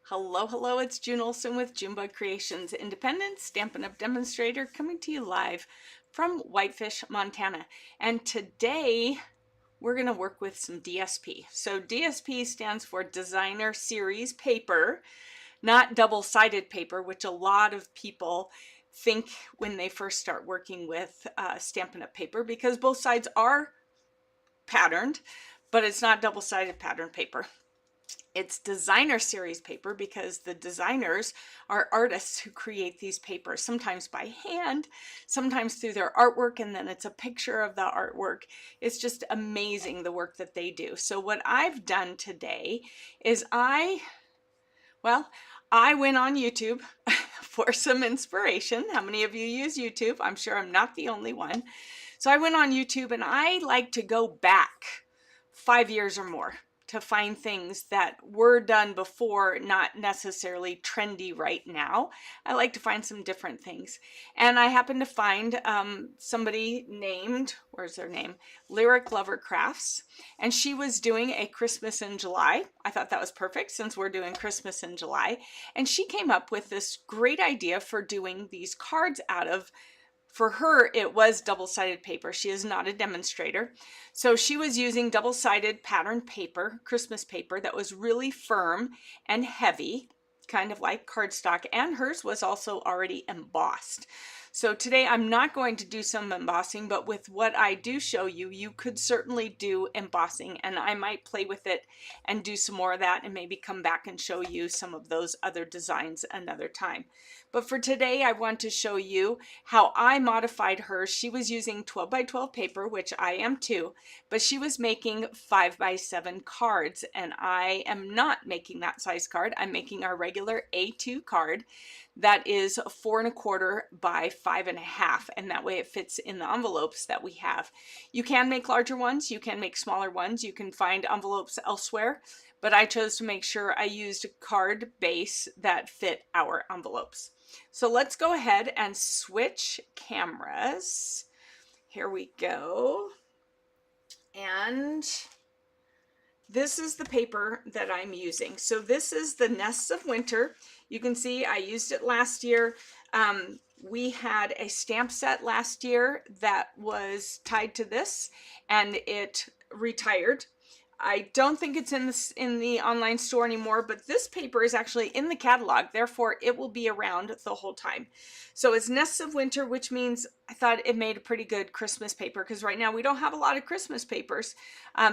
Hello, hello, it's June Olson with Junebug Creations, independent Stampin' Up! Demonstrator coming to you live from Whitefish, Montana. And today we're going to work with some DSP. So DSP stands for Designer Series Paper, not double-sided paper, which a lot of people think when they first start working with Stampin' Up! Paper, because both sides are patterned, but it's not double-sided pattern paper. It's designer series paper because the designers are artists who create these papers, sometimes by hand, sometimes through their artwork, and then it's a picture of the artwork. It's just amazing the work that they do. So what I've done today is I went on YouTube for some inspiration. How many of you use YouTube? I'm sure I'm not the only one. So I went on YouTube and I like to go back 5 years or more to find things that were done before, not necessarily trendy right now. I like to find some different things. And I happened to find somebody named, where's their name? Lyric Lover Crafts. And she was doing a Christmas in July. I thought that was perfect since we're doing Christmas in July. And she came up with this great idea for doing these cards out of, for her, it was double-sided paper. She is not a demonstrator. So she was using double-sided pattern paper, Christmas paper, that was really firm and heavy, kind of like cardstock, and hers was also already embossed. So today I'm not going to do some embossing, but with what I do show you, you could certainly do embossing, and I might play with it and do some more of that and maybe come back and show you some of those other designs another time. But for today, I want to show you how I modified hers. She was using 12 by 12 paper, which I am too, but she was making 5 by 7 cards, and I am not making that size card. I'm making our regular A2 card that is 4 1/4 by 5 1/2, and that way it fits in the envelopes that we have. You can make larger ones, you can make smaller ones, you can find envelopes elsewhere, but I chose to make sure I used a card base that fit our envelopes. So let's go ahead and switch cameras. Here we go. And this is the paper that I'm using. So this is the Nests of Winter. You can see I used it last year. We had a stamp set last year that was tied to this and it retired. I don't think it's in the online store anymore, but this paper is actually in the catalog, therefore it will be around the whole time. So it's Nests of Winter, which means I thought it made a pretty good Christmas paper, because right now we don't have a lot of Christmas papers.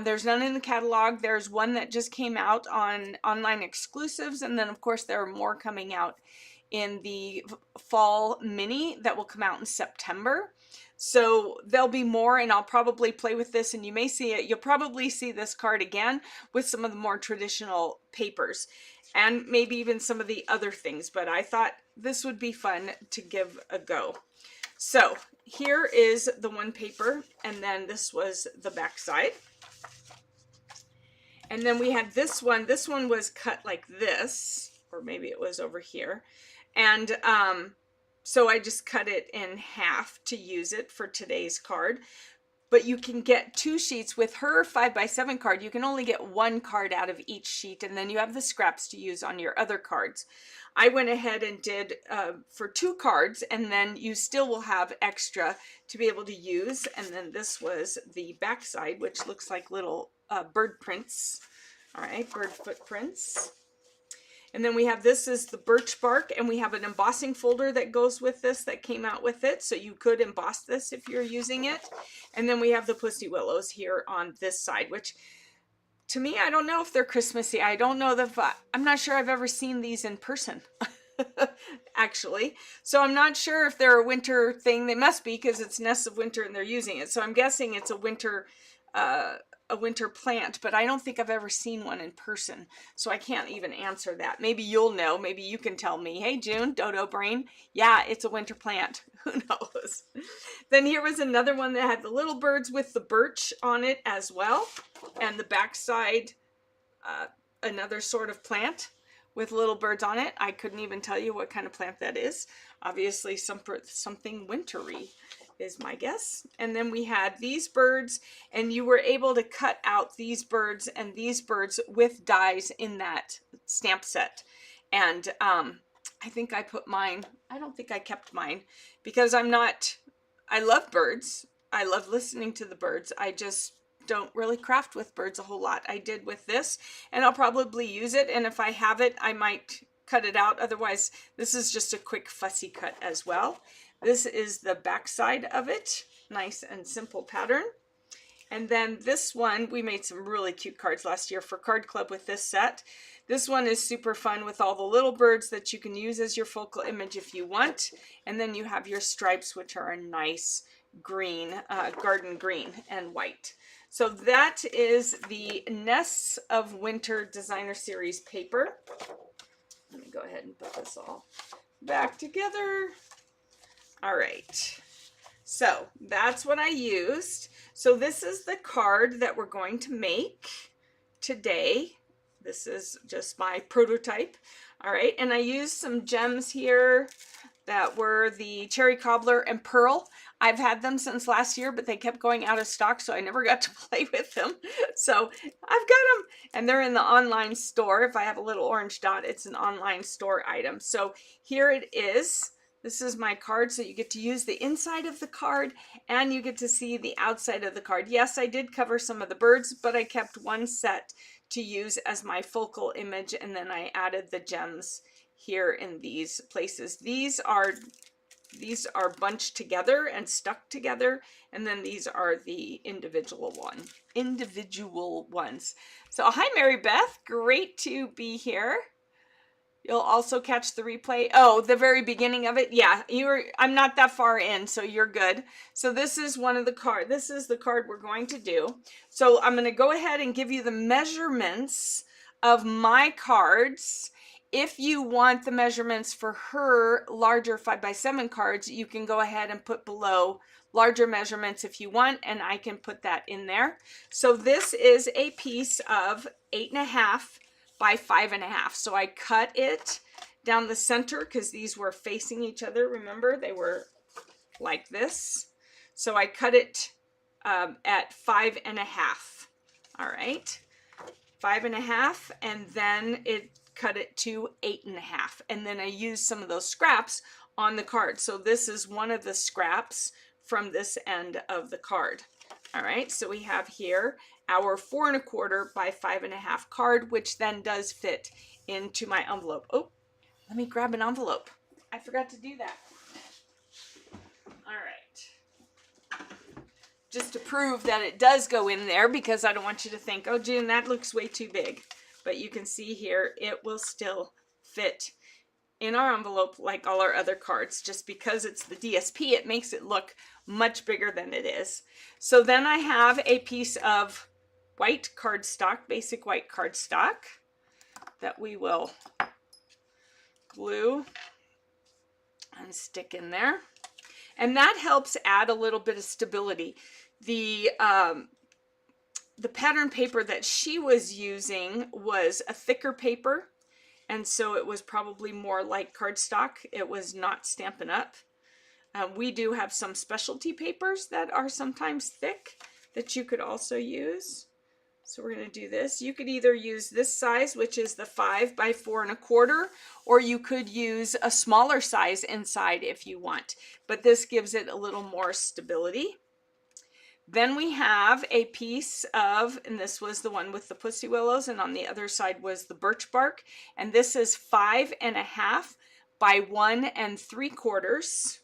There's none in the catalog. There's one that just came out on online exclusives, and then of course there are more coming out in the fall mini that will come out in September. So there'll be more, and I'll probably play with this, and you may see it. You'll probably see this card again with some of the more traditional papers and maybe even some of the other things, but I thought this would be fun to give a go. So here is the one paper, and then this was the back side. And then we had this one. This one was cut like this, or maybe it was over here. And so I just cut it in half to use it for today's card. But you can get 2 sheets. With her 5 by 7 card, you can only get 1 card out of each sheet, and then you have the scraps to use on your other cards. I went ahead and did for 2 cards, and then you still will have extra to be able to use. And then this was the back side, which looks like little bird prints. All right, bird footprints. And then we have, this is the birch bark, and we have an embossing folder that goes with this that came out with it, so you could emboss this if you're using it. And then we have the pussy willows here on this side, which to me, I don't know if they're Christmassy. I don't know that, I'm not sure I've ever seen these in person, actually. So I'm not sure if they're a winter thing. They must be, because it's Nests of Winter and they're using it. So I'm guessing it's a winter plant, but I don't think I've ever seen one in person, so I can't even answer that. Maybe you'll know. Maybe you can tell me, hey June, Dodo Brain, yeah, it's a winter plant. Who knows? Then here was another one that had the little birds with the birch on it as well, and the backside another sort of plant with little birds on it. I couldn't even tell you what kind of plant that is. Obviously something wintry is my guess. And then we had these birds, and you were able to cut out these birds and these birds with dies in that stamp set. And I think I put mine, I don't think I kept mine because I'm not, I love birds. I love listening to the birds. I just don't really craft with birds a whole lot. I did with this, and I'll probably use it. And if I have it, I might cut it out. Otherwise, this is just a quick fussy cut as well. This is the back side of it. Nice and simple pattern. And then this one, we made some really cute cards last year for Card Club with this set. This one is super fun with all the little birds that you can use as your focal image if you want. And then you have your stripes, which are a nice green, garden green and white. So that is the Nests of Winter Designer Series paper. Let me go ahead and put this all back together. All right. So that's what I used. So this is the card that we're going to make today. This is just my prototype. All right, and I used some gems here that were the Cherry Cobbler and Pearl. I've had them since last year, but they kept going out of stock, so I never got to play with them. So I've got them, and they're in the online store. If I have a little orange dot, it's an online store item. So here it is. This is my card, so you get to use the inside of the card and you get to see the outside of the card. Yes, I did cover some of the birds, but I kept one set to use as my focal image, and then I added the gems here in these places. These are bunched together and stuck together, and then these are the individual ones. So hi Mary Beth, great to be here. You'll also catch the replay. Oh, the very beginning of it. Yeah, I'm not that far in, so you're good. So this is one of the cards. This is the card we're going to do. So I'm going to go ahead and give you the measurements of my cards. If you want the measurements for her larger 5x7 cards, you can go ahead and put below larger measurements if you want, and I can put that in there. So this is a piece of 8.5 by 5.5. So I cut it down the center because these were facing each other. Remember, they were like this. So I cut it at 5.5. All right, 5.5, and then it cut it to 8.5. And then I used some of those scraps on the card. So this is one of the scraps from this end of the card. All right, so we have here our 4.25 by 5.5 card, which then does fit into my envelope. Oh, let me grab an envelope. I forgot to do that. All right. Just to prove that it does go in there, because I don't want you to think, oh, June, that looks way too big. But you can see here, it will still fit in our envelope like all our other cards. Just because it's the DSP, it makes it look much bigger than it is. So then I have a piece of white cardstock, basic white cardstock, that we will glue and stick in there. And that helps add a little bit of stability. The pattern paper that she was using was a thicker paper, and so it was probably more like cardstock. It was not Stampin' Up. We do have some specialty papers that are sometimes thick that you could also use. So we're going to do this. You could either use this size, which is the 5 by 4.25, or you could use a smaller size inside if you want. But this gives it a little more stability. Then we have a piece of, and this was the one with the pussy willows, and on the other side was the birch bark. And this is 5.5 by 1.75.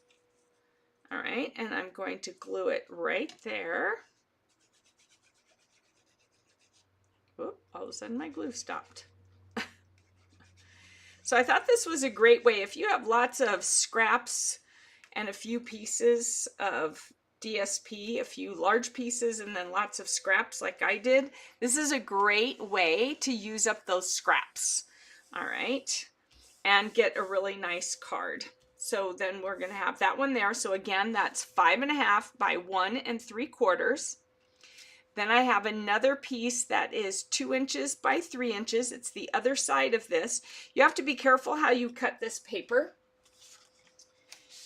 All right, and I'm going to glue it right there. Oop, all of a sudden my glue stopped. So I thought this was a great way. If you have lots of scraps and a few pieces of DSP, a few large pieces, and then lots of scraps like I did, this is a great way to use up those scraps. All right, and get a really nice card. So then we're going to have that one there. So again, that's 5.5 by 1.75. Then I have another piece that is 2 inches by 3 inches. It's the other side of this. You have to be careful how you cut this paper,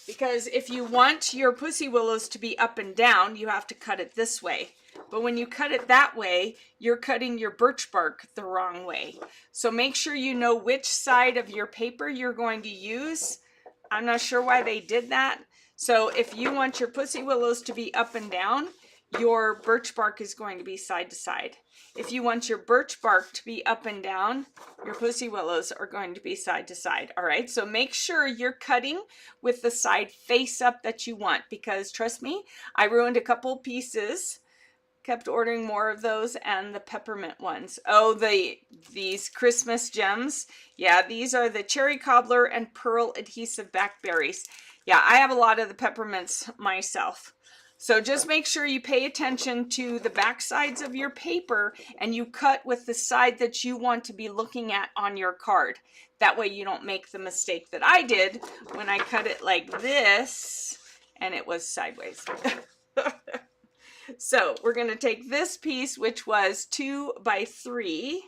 because if you want your pussy willows to be up and down, you have to cut it this way. But when you cut it that way, you're cutting your birch bark the wrong way. So make sure you know which side of your paper you're going to use. I'm not sure why they did that. So if you want your pussy willows to be up and down, your birch bark is going to be side to side. If you want your birch bark to be up and down, your pussy willows are going to be side to side. All right, so make sure you're cutting with the side face up that you want, because trust me, I ruined a couple pieces, kept ordering more of those, and the peppermint ones. Oh, these Christmas gems. Yeah, these are the cherry cobbler and pearl adhesive blackberries. Yeah, I have a lot of the peppermints myself. So just make sure you pay attention to the back sides of your paper and you cut with the side that you want to be looking at on your card. That way you don't make the mistake that I did when I cut it like this and it was sideways. So we're going to take this piece, which was 2 by 3,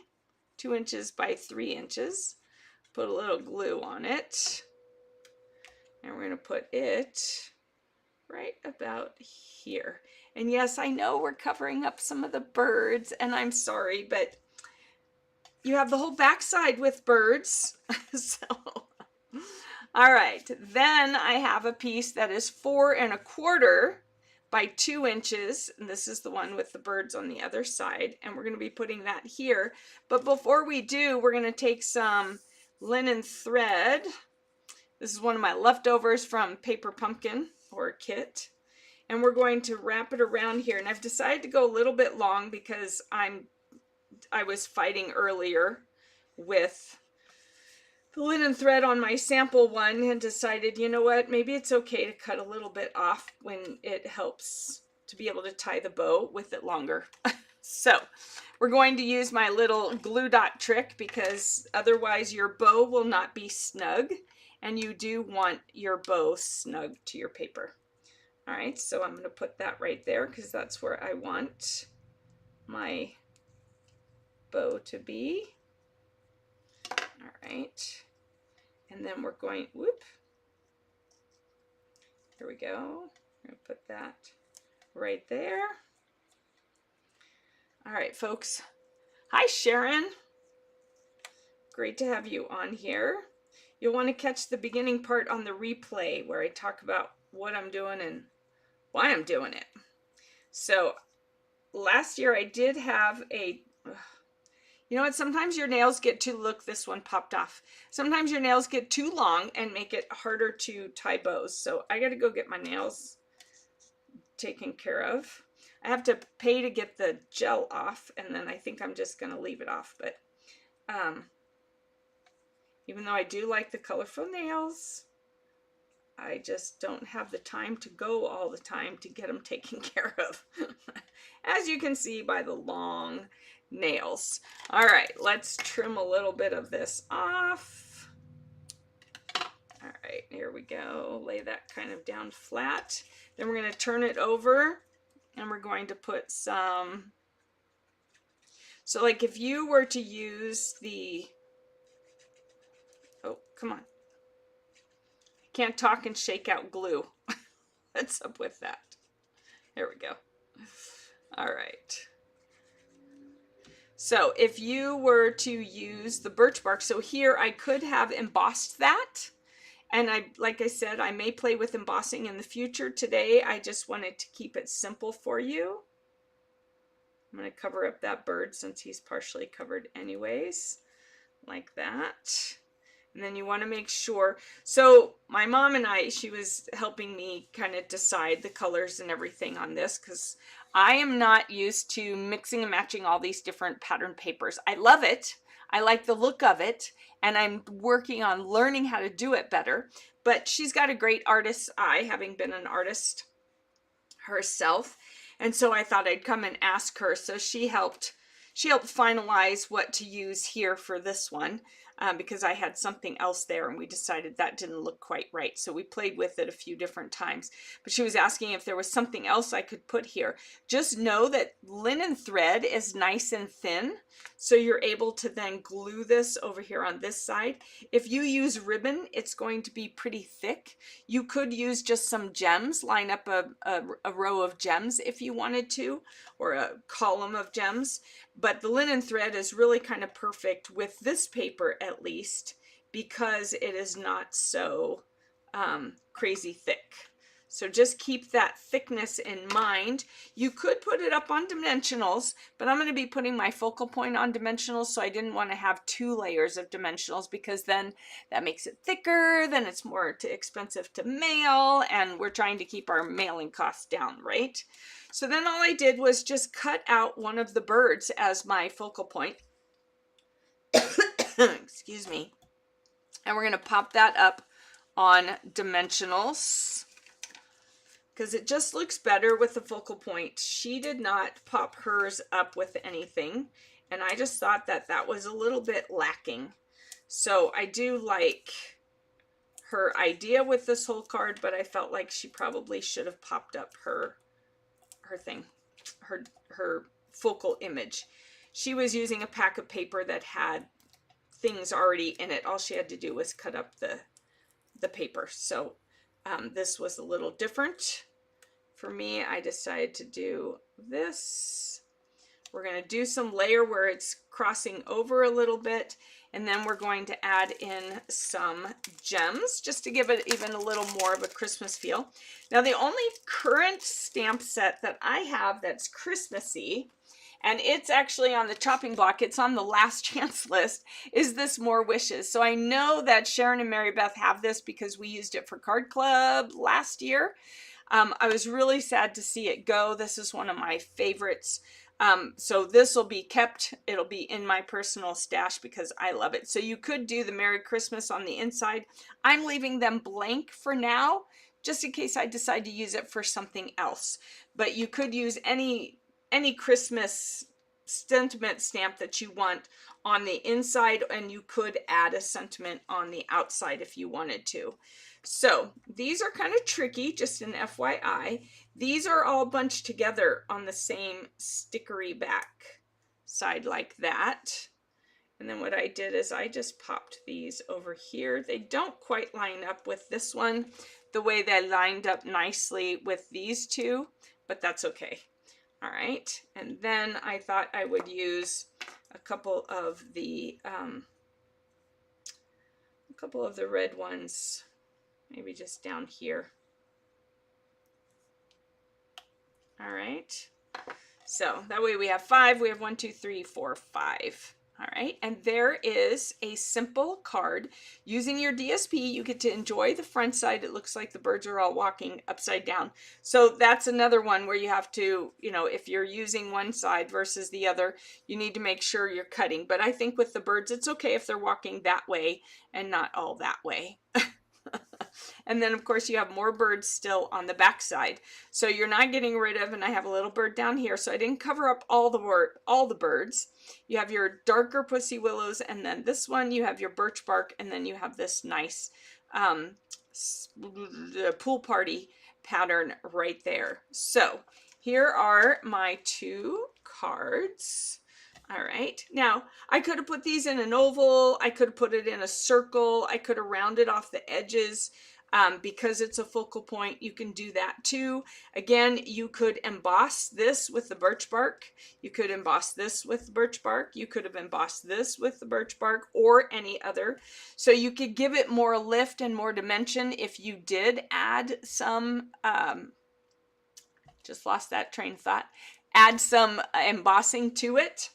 2 inches by 3 inches, put a little glue on it, and we're going to put it right about here. And yes, I know we're covering up some of the birds, and I'm sorry, but you have the whole backside with birds. So, all right, then I have a piece that is 4 1/4 by 2 inches, and this is the one with the birds on the other side, and we're going to be putting that here. But before we do, we're going to take some linen thread. This is one of my leftovers from Paper Pumpkin or kit, and we're going to wrap it around here. And I've decided to go a little bit long because I was fighting earlier with the linen thread on my sample one and decided, you know what, maybe it's okay to cut a little bit off when it helps to be able to tie the bow with it longer. So we're going to use my little glue dot trick, because otherwise your bow will not be snug, and you do want your bow snug to your paper. All right, so I'm going to put that right there because that's where I want my bow to be. All right, and then we're going, whoop, here we go. I'm going to put that right there. All right, folks. Hi, Sharon. Great to have you on here. You'll want to catch the beginning part on the replay where I talk about what I'm doing and why I'm doing it. So last year I did have a, you know what, sometimes your nails get too, look, this one popped off. Sometimes your nails get too long and make it harder to tie bows. So I got to go get my nails taken care of. I have to pay to get the gel off, and then I think I'm just going to leave it off. But even though I do like the colorful nails, I just don't have the time to go all the time to get them taken care of. As you can see by the long nails. All right, let's trim a little bit of this off. All right, here we go. Lay that kind of down flat. Then we're going to turn it over, and we're going to put some, so like if you were to use the, oh, come on. I can't talk and shake out glue. What's up with that? There we go. All right. So if you were to use the birch bark, so here I could have embossed that. And like I said, I may play with embossing in the future. Today, I just wanted to keep it simple for you. I'm going to cover up that bird since he's partially covered anyways, like that. And then you want to make sure, so my mom and I, she was helping me kind of decide the colors and everything on this, because I am not used to mixing and matching all these different pattern papers. I love it. I like the look of it, and I'm working on learning how to do it better. But she's got a great artist's eye, having been an artist herself. And so I thought I'd come and ask her. So she helped finalize what to use here for this one. because I had something else there and we decided that didn't look quite right. So we played with it a few different times. But she was asking if there was something else I could put here. Just know that linen thread is nice and thin, so you're able to then glue this over here on this side. If you use ribbon, it's going to be pretty thick. You could use just some gems, line up a row of gems if you wanted to, or a column of gems. But the linen thread is really kind of perfect with this paper, at least, because it is not so crazy thick. So just keep that thickness in mind. You could put it up on dimensionals, but I'm going to be putting my focal point on dimensionals, so I didn't want to have 2 layers of dimensionals, because then that makes it thicker, then it's more too expensive to mail, and we're trying to keep our mailing costs down, right? So then all I did was just cut out one of the birds as my focal point. Excuse me. And we're going to pop that up on dimensionals, because it just looks better with the focal point. She did not pop hers up with anything, and I just thought that that was a little bit lacking. So I do like her idea with this whole card, but I felt like she probably should have popped up her thing, her focal image. She was using a pack of paper that had things already in it. All she had to do was cut up the paper. So this was a little different. For me, I decided to do this. We're going to do some layer where it's crossing over a little bit, and then we're going to add in some gems just to give it even a little more of a Christmas feel. Now, the only current stamp set that I have that's Christmassy, and it's actually on the chopping block, it's on the last chance list, is this More Wishes. So I know that Sharon and Mary Beth have this because we used it for Card Club last year. I was really sad to see it go. This is one of my favorites. So this will be kept. It'll be in my personal stash because I love it. So you could do the Merry Christmas on the inside. I'm leaving them blank for now, just in case I decide to use it for something else. But you could use any Christmas sentiment stamp that you want on the inside, and you could add a sentiment on the outside if you wanted to. So these are kind of tricky, just an FYI. These are all bunched together on the same stickery back side like that. And then what I did is I just popped these over here. They don't quite line up with this one the way they lined up nicely with these two, but that's okay. All right, and then I thought I would use a couple of the red ones, maybe just down here. All right, so that way we have 5. We have 1, 2, 3, 4, 5. All right, and there is a simple card. Using your DSP, you get to enjoy the front side. It looks like the birds are all walking upside down. So that's another one where you have to, you know, if you're using one side versus the other, you need to make sure you're cutting. But I think with the birds, it's okay if they're walking that way and not all that way. And then, of course, you have more birds still on the back side. So you're not getting rid of, and I have a little bird down here, so I didn't cover up all the birds. You have your darker pussy willows, and then this one, you have your birch bark, and then you have this nice pool party pattern right there. So here are my 2 cards. All right, now I could have put these in an oval, I could have put it in a circle, I could have rounded off the edges. Because it's a focal point, you can do that too. Again, you could emboss this with the birch bark. You could emboss this with the birch bark. You could have embossed this with the birch bark or any other. So you could give it more lift and more dimension if you did add some, just lost that train of thought, add some embossing to it.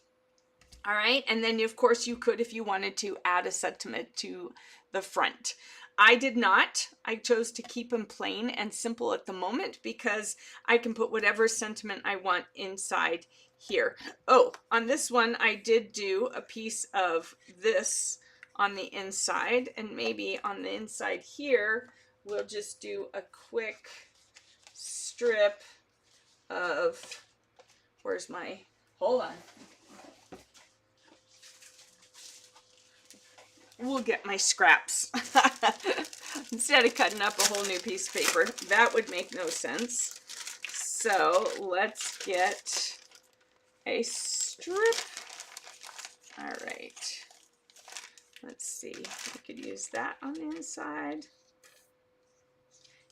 All right, and then of course you could, if you wanted to, add a sentiment to the front. I did not. I chose to keep them plain and simple at the moment because I can put whatever sentiment I want inside here. Oh, on this one, I did do a piece of this on the inside, and maybe on the inside here, we'll just do a quick strip of, where's my, hold on. we'll get my scraps. Instead of cutting up a whole new piece of paper. That would make no sense. So let's get a strip. All right. Let's see. We could use that on the inside.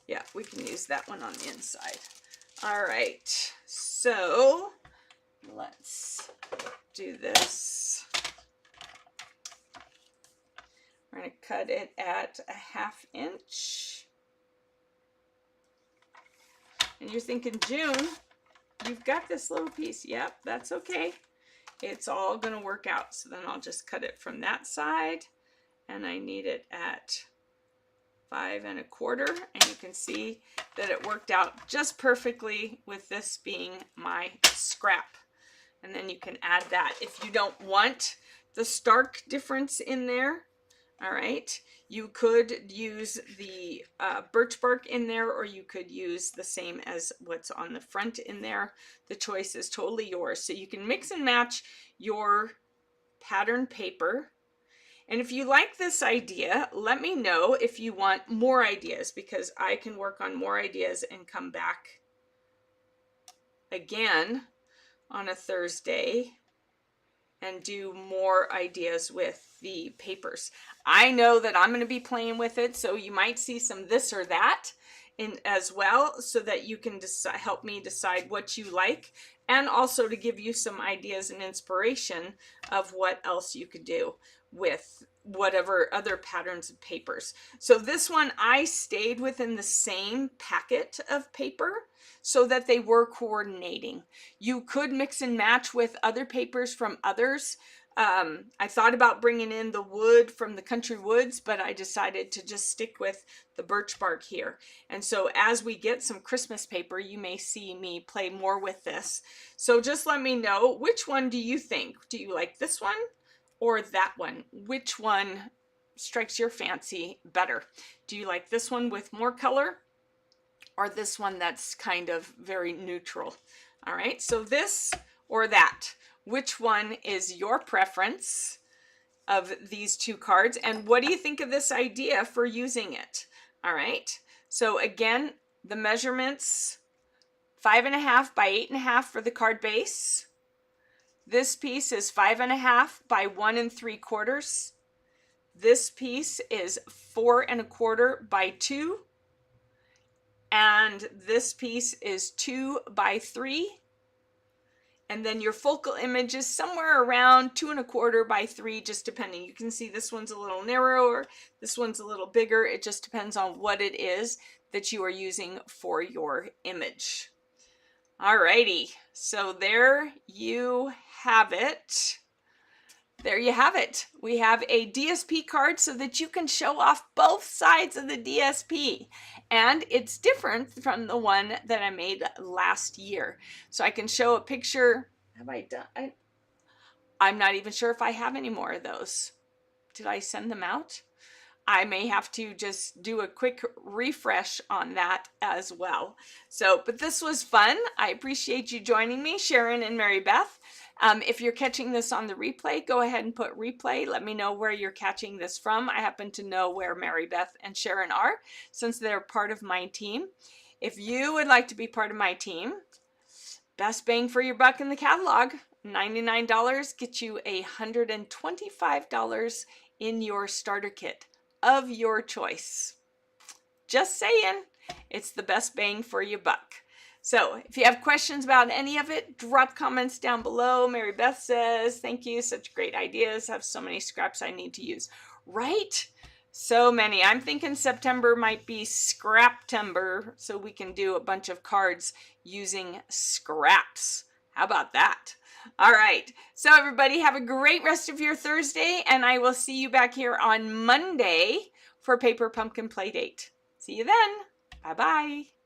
Yeah, we can use that one on the inside. All right. So let's do this. We're going to cut it at a 1/2 inch. And you're thinking, June, you've got this little piece. Yep, that's okay. It's all going to work out. So then I'll just cut it from that side. And I need it at 5 1/4. And you can see that it worked out just perfectly with this being my scrap. And then you can add that if you don't want the stark difference in there. All right, you could use the birch bark in there, or you could use the same as what's on the front in there. The choice is totally yours. So you can mix and match your pattern paper. And if you like this idea, let me know if you want more ideas, because I can work on more ideas and come back again on a Thursday and do more ideas with the papers. I know that I'm going to be playing with it, so you might see some this or that in as well, so that you can help me decide what you like, and also to give you some ideas and inspiration of what else you could do with whatever other patterns of papers. So this one, I stayed within the same packet of paper so that they were coordinating. You could mix and match with other papers from others. I thought about bringing in the wood from the Country Woods, but I decided to just stick with the birch bark here. And so as we get some Christmas paper, you may see me play more with this. So just let me know, which one do you think? Do you like this one or that one? Which one strikes your fancy better? Do you like this one with more color, or this one that's kind of very neutral? All right, so this or that, which one is your preference of these two cards, and what do you think of this idea for using it? All right, so again, the measurements, 5 1/2 by 8 1/2 for the card base. This piece is 5 1/2 by 1 3/4. This piece is 4 1/4 by 2. And this piece is 2 by 3. And then your focal image is somewhere around 2 1/4 by 3, just depending. You can see this one's a little narrower, this one's a little bigger. It just depends on what it is that you are using for your image. Alrighty, so there you have it. There you have it. We have a DSP card so that you can show off both sides of the DSP. And it's different from the one that I made last year. So I can show a picture. Have I done? I'm not even sure if I have any more of those. Did I send them out? I may have to just do a quick refresh on that as well. So, but this was fun. I appreciate you joining me, Sharon and Mary Beth. If you're catching this on the replay, go ahead and put replay. Let me know where you're catching this from. I happen to know where Mary Beth and Sharon are, since they're part of my team. If you would like to be part of my team, best bang for your buck in the catalog. $99 gets you $125 in your starter kit of your choice. Just saying, it's the best bang for your buck. So if you have questions about any of it, drop comments down below. Mary Beth says, thank you, such great ideas. Have so many scraps I need to use. Right? So many. I'm thinking September might be Scraptember, so we can do a bunch of cards using scraps. How about that? All right. So everybody, have a great rest of your Thursday, and I will see you back here on Monday for Paper Pumpkin Playdate. See you then. Bye-bye.